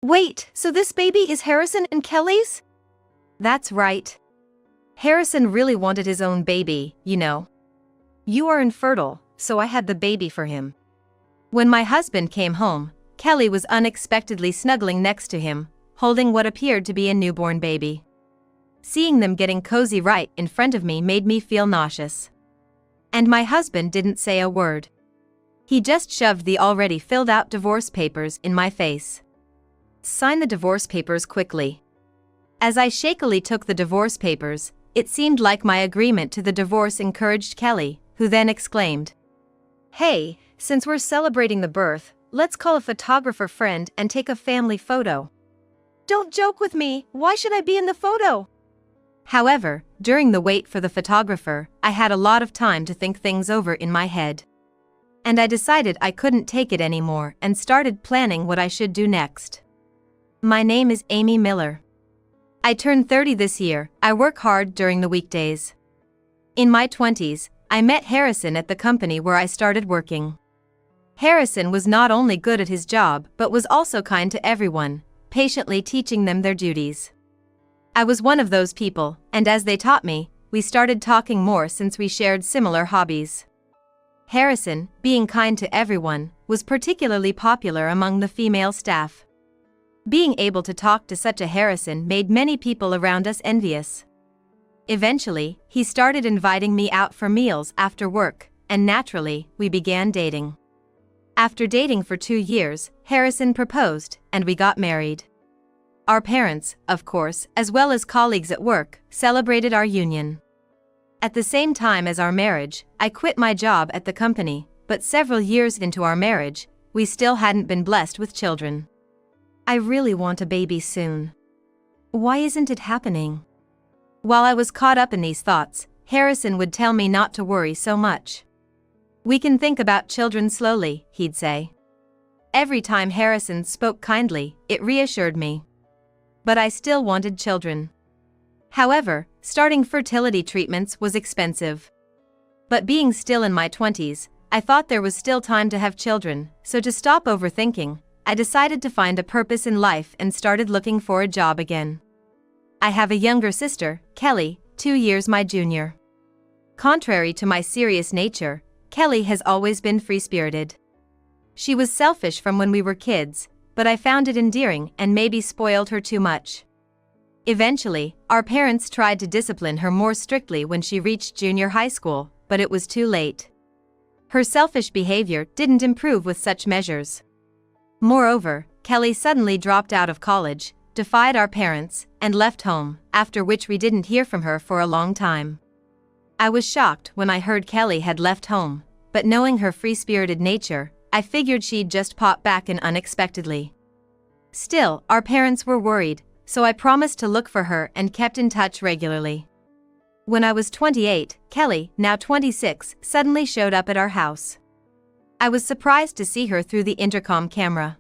Wait, so this baby is Harrison and Kelly's? That's right. Harrison really wanted his own baby, you know. You are infertile, so I had the baby for him. When my husband came home, Kelly was unexpectedly snuggling next to him, holding what appeared to be a newborn baby. Seeing them getting cozy right in front of me made me feel nauseous. And my husband didn't say a word. He just shoved the already filled out divorce papers in my face. Sign the divorce papers quickly. As I shakily took the divorce papers, it seemed like my agreement to the divorce encouraged Kelly, who then exclaimed, "Hey, since we're celebrating the birth, let's call a photographer friend and take a family photo." Don't joke with me, why should I be in the photo? However, during the wait for the photographer, I had a lot of time to think things over in my head. And I decided I couldn't take it anymore and started planning what I should do next. My name is Amy Miller. I turned 30 this year. I work hard during the weekdays. In my 20s, I met Harrison at the company where I started working. Harrison was not only good at his job but was also kind to everyone, patiently teaching them their duties. I was one of those people, and as they taught me, we started talking more since we shared similar hobbies. Harrison, being kind to everyone, was particularly popular among the female staff. Being able to talk to such a Harrison made many people around us envious. Eventually, he started inviting me out for meals after work, and naturally, we began dating. After dating for 2 years, Harrison proposed, and we got married. Our parents, of course, as well as colleagues at work, celebrated our union. At the same time as our marriage, I quit my job at the company, but several years into our marriage, we still hadn't been blessed with children. I really want a baby soon. Why isn't it happening? While I was caught up in these thoughts, Harrison would tell me not to worry so much. We can think about children slowly, he'd say. Every time Harrison spoke kindly, it reassured me. But I still wanted children. However, starting fertility treatments was expensive. But being still in my 20s, I thought there was still time to have children, so to stop overthinking, I decided to find a purpose in life and started looking for a job again. I have a younger sister, Kelly, 2 years my junior. Contrary to my serious nature, Kelly has always been free-spirited. She was selfish from when we were kids, but I found it endearing and maybe spoiled her too much. Eventually, our parents tried to discipline her more strictly when she reached junior high school, but it was too late. Her selfish behavior didn't improve with such measures. Moreover, Kelly suddenly dropped out of college, defied our parents, and left home, after which we didn't hear from her for a long time. I was shocked when I heard Kelly had left home, but knowing her free-spirited nature, I figured she'd just pop back in unexpectedly. Still, our parents were worried, so I promised to look for her and kept in touch regularly. When I was 28, Kelly, now 26, suddenly showed up at our house. I was surprised to see her through the intercom camera.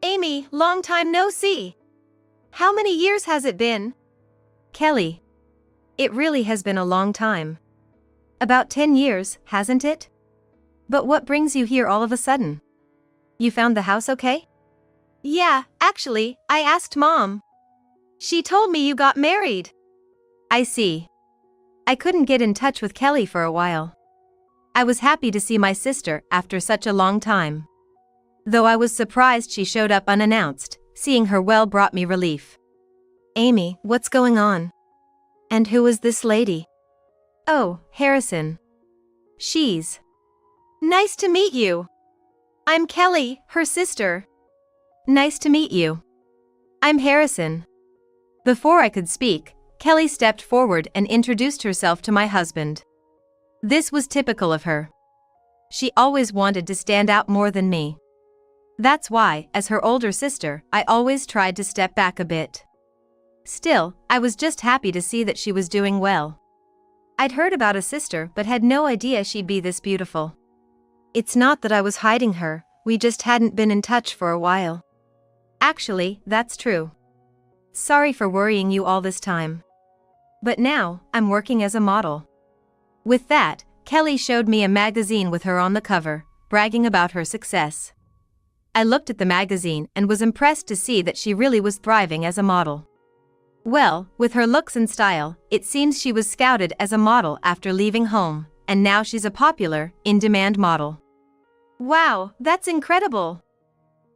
"Amy, long time no see. How many years has it been?" "Kelly. It really has been a long time. About 10 years, hasn't it? But what brings you here all of a sudden? You found the house okay?" "Yeah, actually, I asked Mom. She told me you got married." "I see. I couldn't get in touch with Kelly for a while. I was happy to see my sister after such a long time. Though I was surprised she showed up unannounced, seeing her brought me relief." "Amy, what's going on? And who is this lady?" "Oh, Harrison. She's..." "Nice to meet you. I'm Kelly, her sister." "Nice to meet you. I'm Harrison." Before I could speak, Kelly stepped forward and introduced herself to my husband. This was typical of her. She always wanted to stand out more than me. That's why, as her older sister, I always tried to step back a bit. Still, I was just happy to see that she was doing well. I'd heard about a sister but had no idea she'd be this beautiful. It's not that I was hiding her, we just hadn't been in touch for a while. Actually, that's true. Sorry for worrying you all this time. But now, I'm working as a model. With that, Kelly showed me a magazine with her on the cover, bragging about her success. I looked at the magazine and was impressed to see that she really was thriving as a model. Well, with her looks and style, it seems she was scouted as a model after leaving home, and now she's a popular, in-demand model. Wow, that's incredible.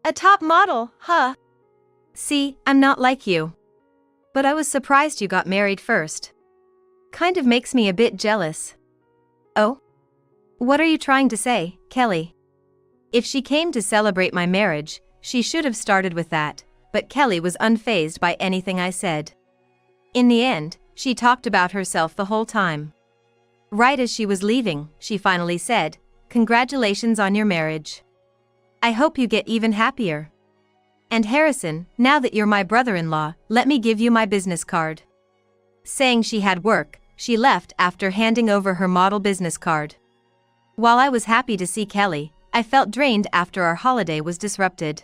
A top model, huh? See, I'm not like you. But I was surprised you got married first. Kind of makes me a bit jealous. Oh? What are you trying to say, Kelly? If she came to celebrate my marriage, she should have started with that, but Kelly was unfazed by anything I said. In the end, she talked about herself the whole time. Right as she was leaving, she finally said, "Congratulations on your marriage. I hope you get even happier. And Harrison, now that you're my brother-in-law, let me give you my business card." Saying she had work, she left after handing over her model business card. While I was happy to see Kelly, I felt drained after our holiday was disrupted.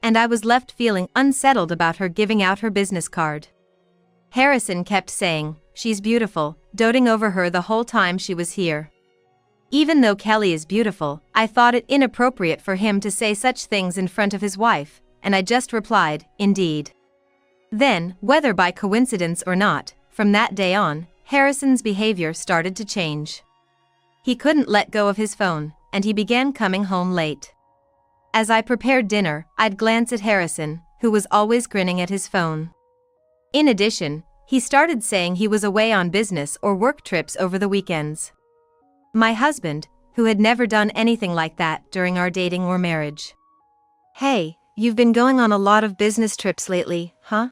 And I was left feeling unsettled about her giving out her business card. Harrison kept saying, "She's beautiful," doting over her the whole time she was here. Even though Kelly is beautiful, I thought it inappropriate for him to say such things in front of his wife, and I just replied, "Indeed." Then, whether by coincidence or not, from that day on, Harrison's behavior started to change. He couldn't let go of his phone, and he began coming home late. As I prepared dinner, I'd glance at Harrison, who was always grinning at his phone. In addition, he started saying he was away on business or work trips over the weekends. My husband, who had never done anything like that during our dating or marriage. "Hey, you've been going on a lot of business trips lately, huh?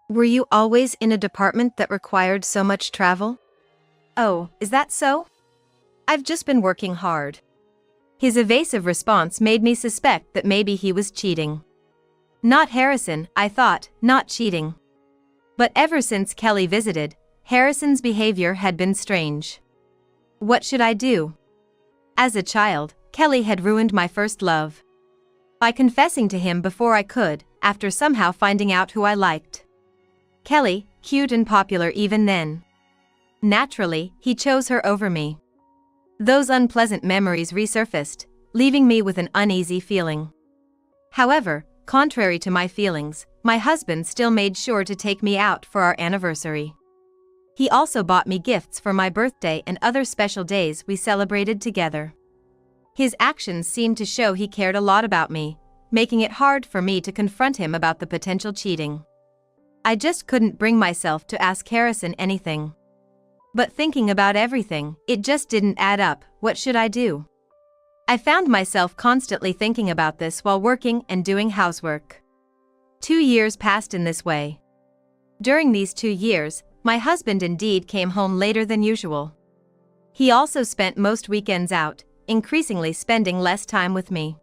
Were you always in a department that required so much travel?" "Oh, is that so? I've just been working hard." His evasive response made me suspect that maybe he was cheating. Not Harrison, I thought, not cheating. But ever since Kelly visited, Harrison's behavior had been strange. What should I do? As a child, Kelly had ruined my first love. By confessing to him before I could, after somehow finding out who I liked. Kelly, cute and popular even then. Naturally, he chose her over me. Those unpleasant memories resurfaced, leaving me with an uneasy feeling. However, contrary to my feelings, my husband still made sure to take me out for our anniversary. He also bought me gifts for my birthday and other special days we celebrated together. His actions seemed to show he cared a lot about me, making it hard for me to confront him about the potential cheating. I just couldn't bring myself to ask Harrison anything. But thinking about everything, it just didn't add up. What should I do? I found myself constantly thinking about this while working and doing housework. 2 years passed in this way. During these 2 years, my husband indeed came home later than usual. He also spent most weekends out, increasingly spending less time with me.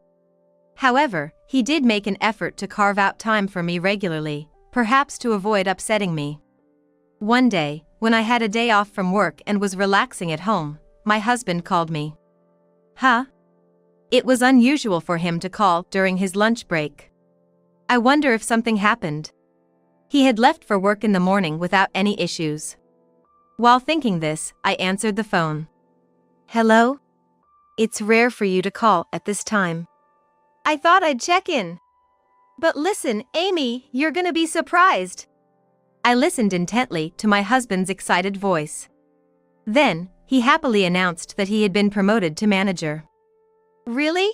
However, he did make an effort to carve out time for me regularly, perhaps to avoid upsetting me. One day, when I had a day off from work and was relaxing at home, my husband called me. Huh? It was unusual for him to call during his lunch break. I wonder if something happened. He had left for work in the morning without any issues. While thinking this, I answered the phone. "Hello? It's rare for you to call at this time. I thought I'd check in. But listen, Amy, you're gonna be surprised." I listened intently to my husband's excited voice. Then, he happily announced that he had been promoted to manager. "Really?"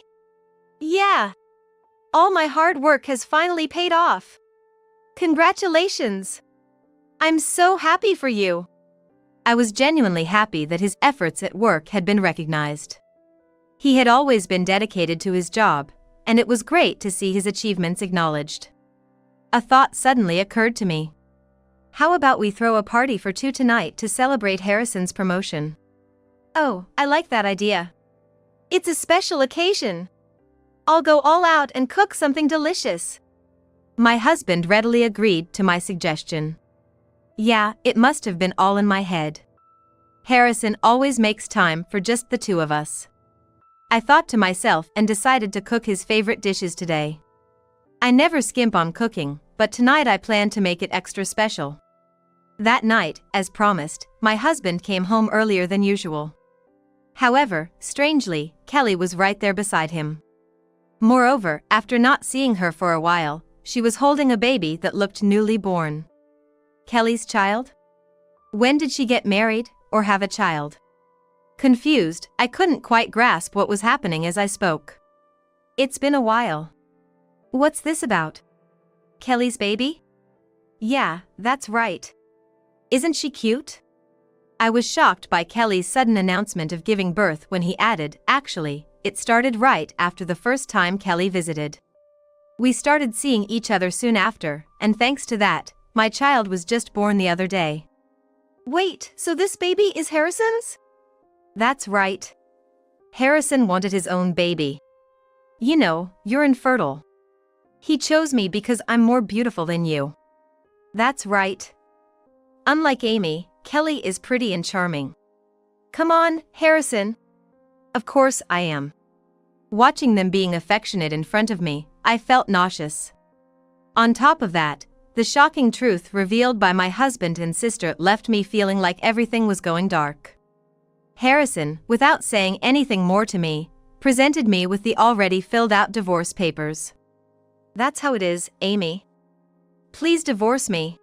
"Yeah. All my hard work has finally paid off. Congratulations. I'm so happy for you." I was genuinely happy that his efforts at work had been recognized. He had always been dedicated to his job, and it was great to see his achievements acknowledged. A thought suddenly occurred to me. How about we throw a party for 2 tonight to celebrate Harrison's promotion? Oh, I like that idea. It's a special occasion. I'll go all out and cook something delicious. My husband readily agreed to my suggestion. Yeah, it must have been all in my head. Harrison always makes time for just the 2 of us. I thought to myself and decided to cook his favorite dishes today. I never skimp on cooking, but tonight I plan to make it extra special. That night, as promised, my husband came home earlier than usual. However, strangely, Kelly was right there beside him. Moreover, after not seeing her for a while, she was holding a baby that looked newly born. Kelly's child? When did she get married, or have a child? Confused, I couldn't quite grasp what was happening as I spoke. It's been a while. What's this about? Kelly's baby? Yeah, that's right. Isn't she cute? I was shocked by Kelly's sudden announcement of giving birth when he added, actually, it started right after the first time Kelly visited. We started seeing each other soon after, and thanks to that, my child was just born the other day. Wait, so this baby is Harrison's? That's right. Harrison wanted his own baby. You know, you're infertile. He chose me because I'm more beautiful than you. That's right. Unlike Amy, Kelly is pretty and charming. Come on, Harrison. Of course I am. Watching them being affectionate in front of me, I felt nauseous. On top of that, the shocking truth revealed by my husband and sister left me feeling like everything was going dark. Harrison, without saying anything more to me, presented me with the already filled-out divorce papers. That's how it is, Amy. Please divorce me.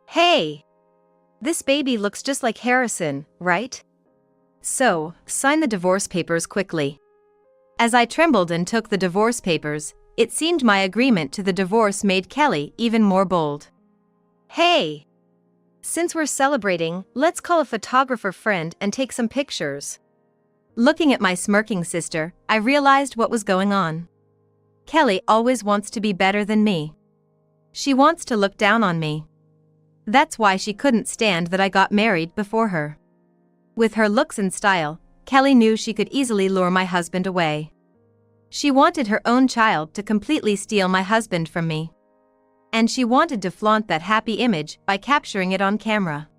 Hey! This baby looks just like Harrison, right? So, sign the divorce papers quickly. As I trembled and took the divorce papers, it seemed my agreement to the divorce made Kelly even more bold. Hey! Since we're celebrating, let's call a photographer friend and take some pictures. Looking at my smirking sister, I realized what was going on. Kelly always wants to be better than me. She wants to look down on me. That's why she couldn't stand that I got married before her. With her looks and style, Kelly knew she could easily lure my husband away. She wanted her own child to completely steal my husband from me. And she wanted to flaunt that happy image by capturing it on camera.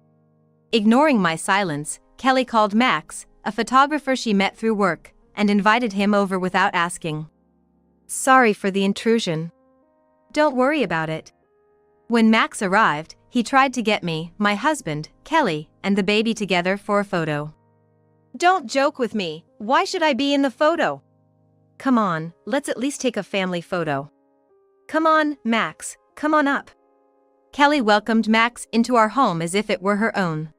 Ignoring my silence, Kelly called Max, a photographer she met through work, and invited him over without asking. Sorry for the intrusion. Don't worry about it. When Max arrived, he tried to get me, my husband, Kelly, and the baby together for a photo. Don't joke with me, why should I be in the photo? Come on, let's at least take a family photo. Come on, Max, come on up. Kelly welcomed Max into our home as if it were her own.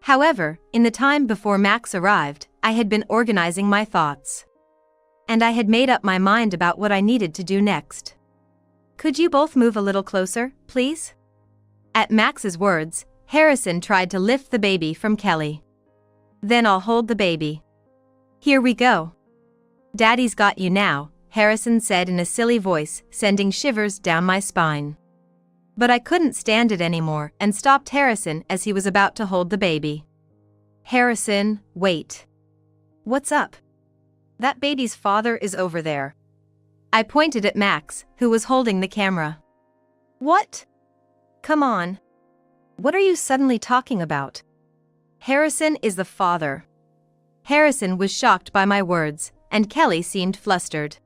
However, in the time before Max arrived, I had been organizing my thoughts. And I had made up my mind about what I needed to do next. Could you both move a little closer, please? At Max's words, Harrison tried to lift the baby from Kelly. Then I'll hold the baby. Here we go. Daddy's got you now, Harrison said in a silly voice, sending shivers down my spine. But I couldn't stand it anymore and stopped Harrison as he was about to hold the baby. Harrison, wait. What's up? That baby's father is over there. I pointed at Max, who was holding the camera. What? Come on. What are you suddenly talking about? Harrison is the father. Harrison was shocked by my words, and Kelly seemed flustered.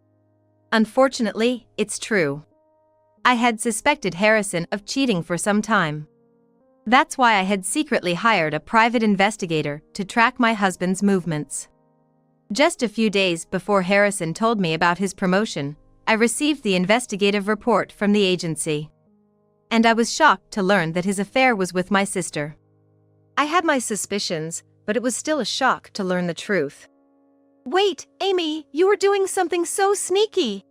Unfortunately, it's true. I had suspected Harrison of cheating for some time. That's why I had secretly hired a private investigator to track my husband's movements. Just a few days before Harrison told me about his promotion, I received the investigative report from the agency. And I was shocked to learn that his affair was with my sister. I had my suspicions, but it was still a shock to learn the truth. Wait, Amy, you were doing something so sneaky.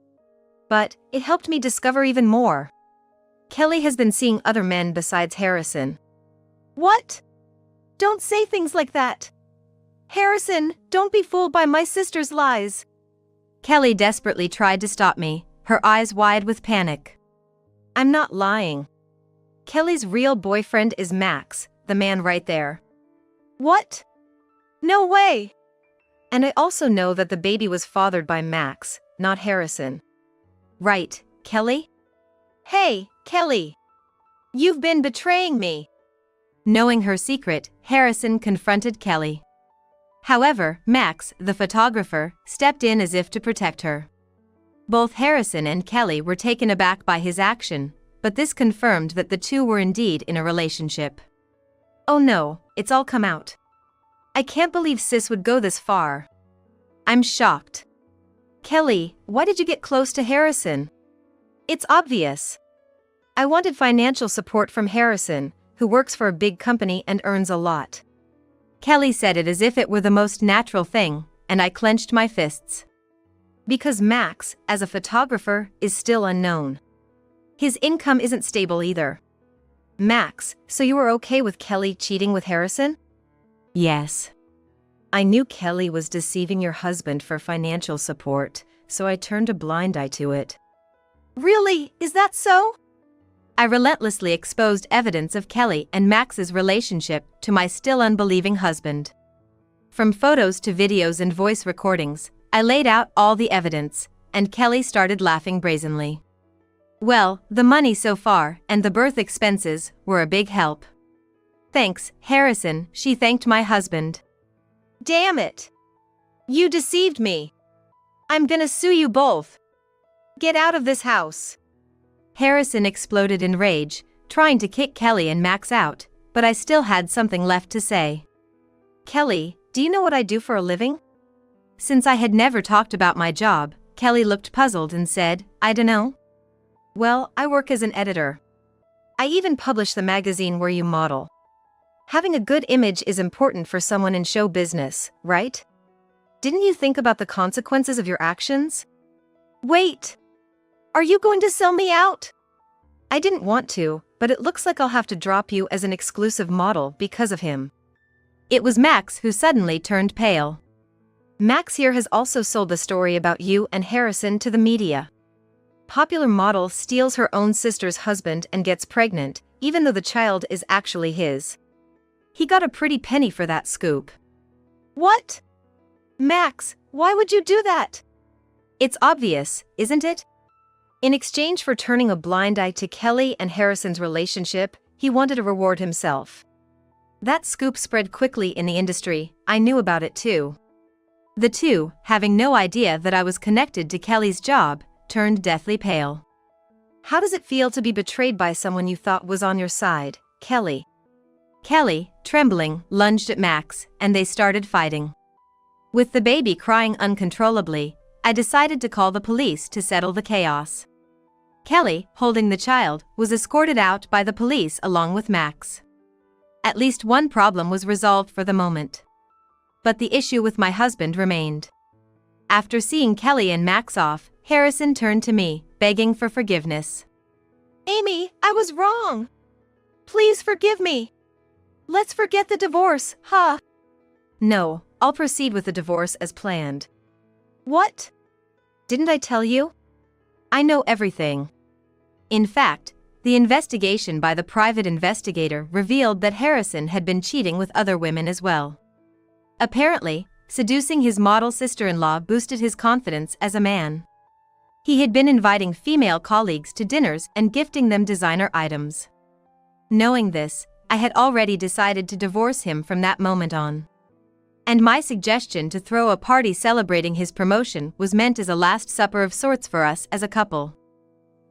But it helped me discover even more. Kelly has been seeing other men besides Harrison. What? Don't say things like that. Harrison, don't be fooled by my sister's lies. Kelly desperately tried to stop me, her eyes wide with panic. I'm not lying. Kelly's real boyfriend is Max, the man right there. What? No way! And I also know that the baby was fathered by Max, not Harrison. Right, Kelly? Hey, Kelly! You've been betraying me! Knowing her secret, Harrison confronted Kelly. However, Max, the photographer, stepped in as if to protect her. Both Harrison and Kelly were taken aback by his action, but this confirmed that the two were indeed in a relationship. Oh no, it's all come out. I can't believe Sis would go this far. I'm shocked. Kelly, why did you get close to Harrison? It's obvious. I wanted financial support from Harrison, who works for a big company and earns a lot. Kelly said it as if it were the most natural thing, and I clenched my fists. Because Max, as a photographer, is still unknown. His income isn't stable either. Max, so you were okay with Kelly cheating with Harrison? Yes. I knew Kelly was deceiving your husband for financial support, so I turned a blind eye to it. Really? Is that so? I relentlessly exposed evidence of Kelly and Max's relationship to my still unbelieving husband. From photos to videos and voice recordings, I laid out all the evidence, and Kelly started laughing brazenly. Well, the money so far and the birth expenses were a big help. Thanks, Harrison, she thanked my husband. Damn it! You deceived me. I'm gonna sue you both. Get out of this house. Harrison exploded in rage, trying to kick Kelly and Max out, but I still had something left to say. Kelly, do you know what I do for a living? Since I had never talked about my job, Kelly looked puzzled and said, I dunno. Well, I work as an editor. I even publish the magazine where you model. Having a good image is important for someone in show business, right? Didn't you think about the consequences of your actions? Wait! Are you going to sell me out? I didn't want to, but it looks like I'll have to drop you as an exclusive model because of him. It was Max who suddenly turned pale. Max here has also sold the story about you and Harrison to the media. Popular model steals her own sister's husband and gets pregnant, even though the child is actually his. He got a pretty penny for that scoop. What? Max, why would you do that? It's obvious, isn't it? In exchange for turning a blind eye to Kelly and Harrison's relationship, he wanted to reward himself. That scoop spread quickly in the industry. I knew about it too. The two, having no idea that I was connected to Kelly's job, turned deathly pale. How does it feel to be betrayed by someone you thought was on your side, Kelly? Kelly, trembling, lunged at Max, and they started fighting. With the baby crying uncontrollably, I decided to call the police to settle the chaos. Kelly, holding the child, was escorted out by the police along with Max. At least one problem was resolved for the moment. But the issue with my husband remained. After seeing Kelly and Max off, Harrison turned to me, begging for forgiveness. Amy, I was wrong. Please forgive me. Let's forget the divorce, huh? No, I'll proceed with the divorce as planned. What? Didn't I tell you? I know everything. In fact, the investigation by the private investigator revealed that Harrison had been cheating with other women as well. Apparently, seducing his model sister-in-law boosted his confidence as a man. He had been inviting female colleagues to dinners and gifting them designer items. Knowing this, I had already decided to divorce him from that moment on. And my suggestion to throw a party celebrating his promotion was meant as a last supper of sorts for us as a couple.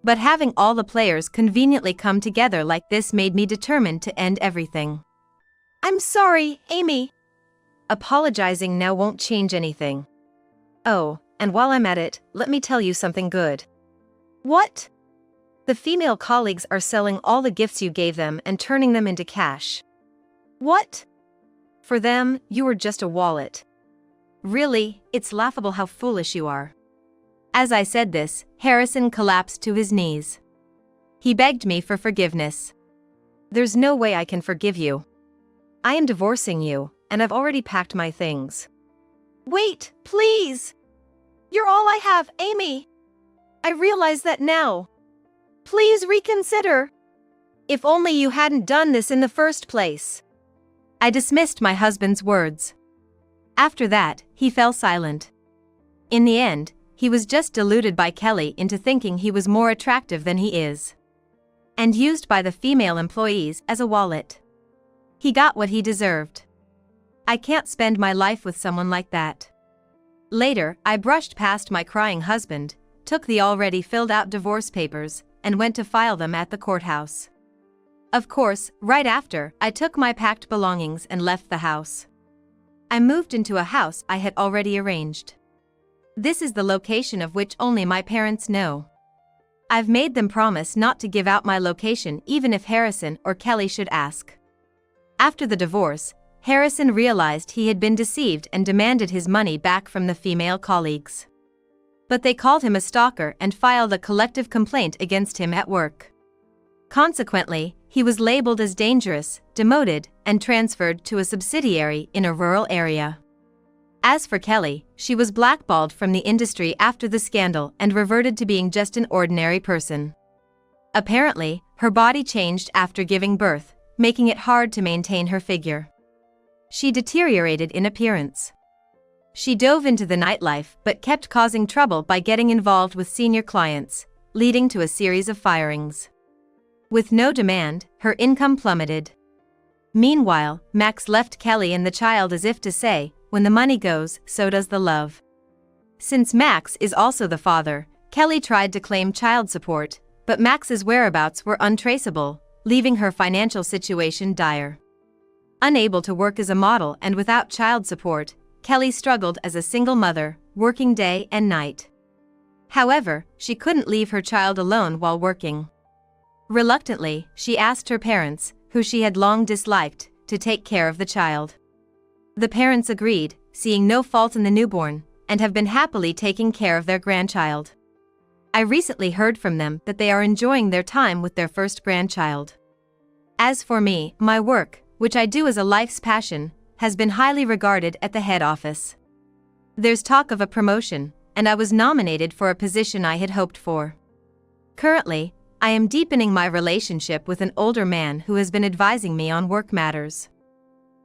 But having all the players conveniently come together like this made me determined to end everything. I'm sorry, Amy. Apologizing now won't change anything. Oh, and while I'm at it, let me tell you something good. What? The female colleagues are selling all the gifts you gave them and turning them into cash. What? For them, you were just a wallet. Really, it's laughable how foolish you are. As I said this, Harrison collapsed to his knees. He begged me for forgiveness. There's no way I can forgive you. I am divorcing you, and I've already packed my things. Wait, please! You're all I have, Amy! I realize that now. Please reconsider. If only you hadn't done this in the first place. I dismissed my husband's words. After that, he fell silent. In the end, he was just deluded by Kelly into thinking he was more attractive than he is. And used by the female employees as a wallet. He got what he deserved. I can't spend my life with someone like that. Later, I brushed past my crying husband, took the already filled-out divorce papers, and went to file them at the courthouse. Of course, right after, I took my packed belongings and left the house. I moved into a house I had already arranged. This is the location of which only my parents know. I've made them promise not to give out my location even if Harrison or Kelly should ask. After the divorce, Harrison realized he had been deceived and demanded his money back from the female colleagues. But they called him a stalker and filed a collective complaint against him at work. Consequently, he was labeled as dangerous, demoted, and transferred to a subsidiary in a rural area. As for Kelly, she was blackballed from the industry after the scandal and reverted to being just an ordinary person. Apparently, her body changed after giving birth, making it hard to maintain her figure. She deteriorated in appearance. She dove into the nightlife but kept causing trouble by getting involved with senior clients, leading to a series of firings. With no demand, her income plummeted. Meanwhile, Max left Kelly and the child as if to say, when the money goes, so does the love. Since Max is also the father, Kelly tried to claim child support, but Max's whereabouts were untraceable, leaving her financial situation dire. Unable to work as a model and without child support, Kelly struggled as a single mother, working day and night. However, she couldn't leave her child alone while working. Reluctantly, she asked her parents, who she had long disliked, to take care of the child. The parents agreed, seeing no fault in the newborn, and have been happily taking care of their grandchild. I recently heard from them that they are enjoying their time with their first grandchild. As for me, my work, which I do as a life's passion, has been highly regarded at the head office. There's talk of a promotion, and I was nominated for a position I had hoped for. Currently, I am deepening my relationship with an older man who has been advising me on work matters.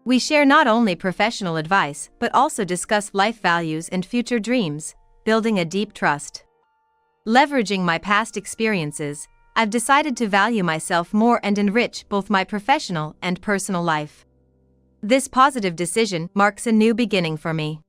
We share not only professional advice but also discuss life values and future dreams, building a deep trust. Leveraging my past experiences, I've decided to value myself more and enrich both my professional and personal life. This positive decision marks a new beginning for me.